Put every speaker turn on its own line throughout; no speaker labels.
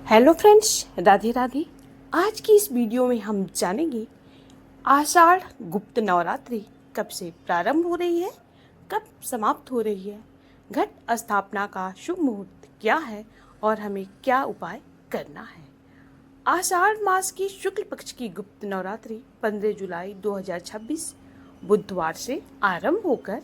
Hello friends, Radhe Radhe. आज की इस वीडियो में हम जानेंगे आषाढ़ गुप्त नवरात्रि कब से प्रारंभ हो रही है, कब समाप्त हो रही है, घट स्थापना का शुभ मुहूर्त क्या है और हमें क्या उपाय करना है। आषाढ़ मास की शुक्ल पक्ष की गुप्त नवरात्रि 15 जुलाई 2026 बुधवार से आरंभ होकर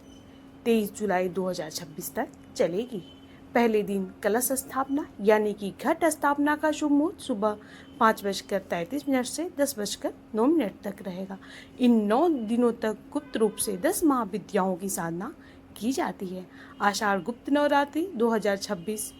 23 जुलाई 2026 तक चलेगी। पहले दिन कलश स्थापना यानी कि घट स्थापना का शुभ मुहूर्त सुबह 5:33 से 10:09 तक रहेगा। इन 9 दिनों तक गुप्त रूप से 10 महाविद्याओं की साधना की जाती है। आषाढ़ गुप्त नवरात्रि 2026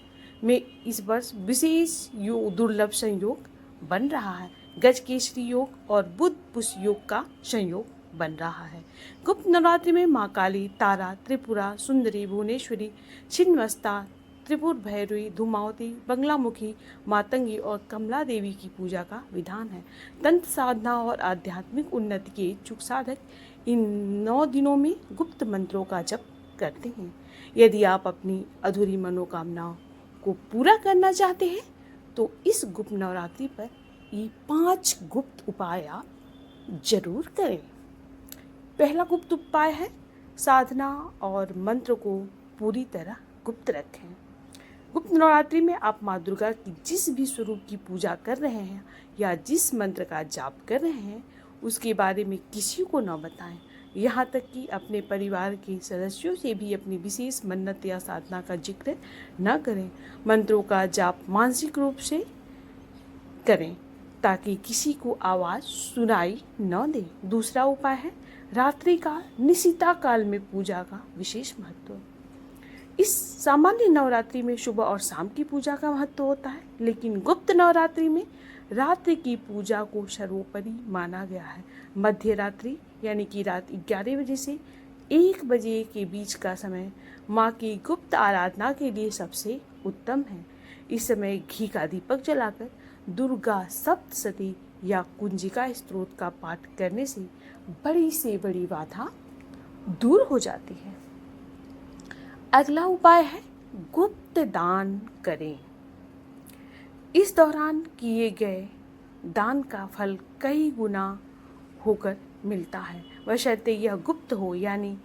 में इस वर्ष विशेष दुर्लभ संयोग बन रहा है। गजकेसरी योग और बुध पुष योग का संयोग बन रहा है। गुप्त नवरात्रि में माँ काली, तारा, त्रिपुरा सुंदरी, भुवनेश्वरी, छिन्नमस्ता, त्रिपुर भैरवी, धूमावती, बंगलामुखी, मातंगी और कमला देवी की पूजा का विधान है। तंत्र साधना और आध्यात्मिक उन्नति के इच्छुक साधक इन 9 दिनों में गुप्त मंत्रों का जप करते हैं। यदि आप अपनी अधूरी मनोकामनाओं को पूरा करना चाहते हैं तो इस गुप्त नवरात्रि पर ये 5 गुप्त उपाय आप जरूर करें। पहला गुप्त उपाय है साधना और मंत्र को पूरी तरह गुप्त रखें। गुप्त नवरात्रि में आप माँ दुर्गा की जिस भी स्वरूप की पूजा कर रहे हैं या जिस मंत्र का जाप कर रहे हैं उसके बारे में किसी को न बताएं। यहाँ तक कि अपने परिवार के सदस्यों से भी अपनी विशेष मन्नत या साधना का जिक्र न करें। मंत्रों का जाप मानसिक रूप से करें ताकि किसी को आवाज़ सुनाई न दे। दूसरा उपाय है रात्रि का निशिता काल में पूजा का विशेष महत्व। इस सामान्य नवरात्रि में सुबह और शाम की पूजा का महत्व होता है, लेकिन गुप्त नवरात्रि में रात्रि की पूजा को सर्वोपरि माना गया है। मध्य रात्रि यानी कि रात 11 बजे से 1 बजे के बीच का समय माँ की गुप्त आराधना के लिए सबसे उत्तम है। इस समय घी का दीपक जलाकर दुर्गा सप्तशती या कुंजिका स्तोत्र का पाठ करने से बड़ी बाधा दूर हो जाती है। अगला उपाय है गुप्त दान करें। इस दौरान किए गए दान का फल कई गुना होकर मिलता है, बशर्ते यह गुप्त हो यानी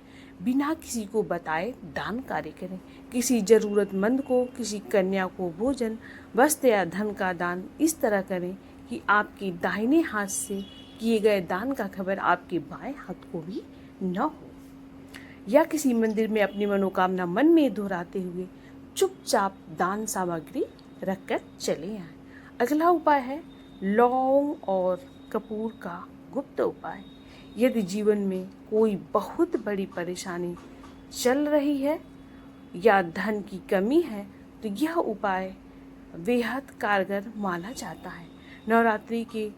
बिना किसी को बताए दान कार्य करें। किसी जरूरतमंद को, किसी कन्या को भोजन, वस्त्र या धन का दान इस तरह करें कि आपके दाहिने हाथ से किए गए दान का खबर आपके बाएं हाथ को भी न हो, या किसी मंदिर में अपनी मनोकामना मन में दोहराते हुए चुपचाप दान सामग्री रखकर चले आएं। अगला उपाय है लौंग और कपूर का गुप्त उपाय। यदि जीवन में कोई बहुत बड़ी परेशानी चल रही है या धन की कमी है तो यह उपाय बेहद कारगर माना जाता है। नवरात्रि के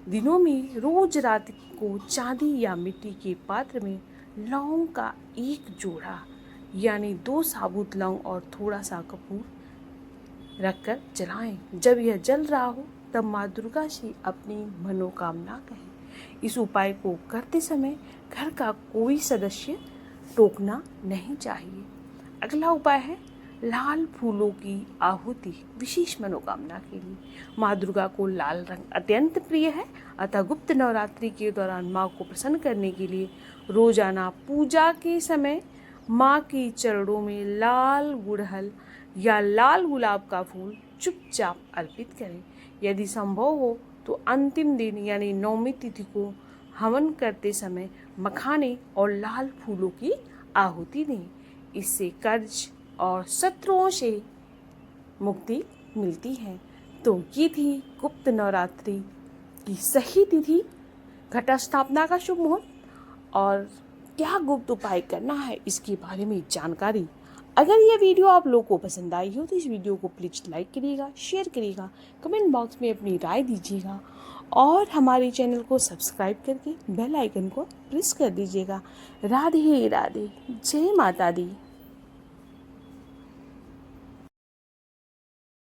दिनों में रोज रात को चांदी या मिट्टी के पात्र में लौंग का 1 जोड़ा यानी 2 साबुत लौंग और थोड़ा सा कपूर रखकर जलाएं। जब यह जल रहा हो तब माँ दुर्गा से अपनी मनोकामना कहें। इस उपाय को करते समय घर का कोई सदस्य टोकना नहीं चाहिए। अगला उपाय है लाल फूलों की आहुति विशेष मनोकामना के लिए। माँ दुर्गा को लाल रंग अत्यंत प्रिय है, अतः गुप्त नवरात्रि के दौरान माँ को प्रसन्न करने के लिए रोजाना पूजा के समय माँ के चरणों में लाल गुड़हल या लाल गुलाब का फूल चुपचाप अर्पित करें। यदि संभव हो तो अंतिम दिन यानी 9वीं तिथि को हवन करते समय मखाने और लाल फूलों की आहुति दें। इससे कर्ज और शत्रुओं से मुक्ति मिलती है। तो ये थी गुप्त नवरात्रि की सही तिथि, घट स्थापना का शुभ मुहूर्त और क्या गुप्त उपाय करना है इसके बारे में जानकारी। अगर यह वीडियो आप लोगों को पसंद आई हो तो इस वीडियो को प्लीज़ लाइक करिएगा, शेयर करिएगा, कमेंट बॉक्स में अपनी राय दीजिएगा और हमारे चैनल को सब्सक्राइब करके बेल आइकन को प्रेस कर दीजिएगा। राधे राधे, जय माता दी।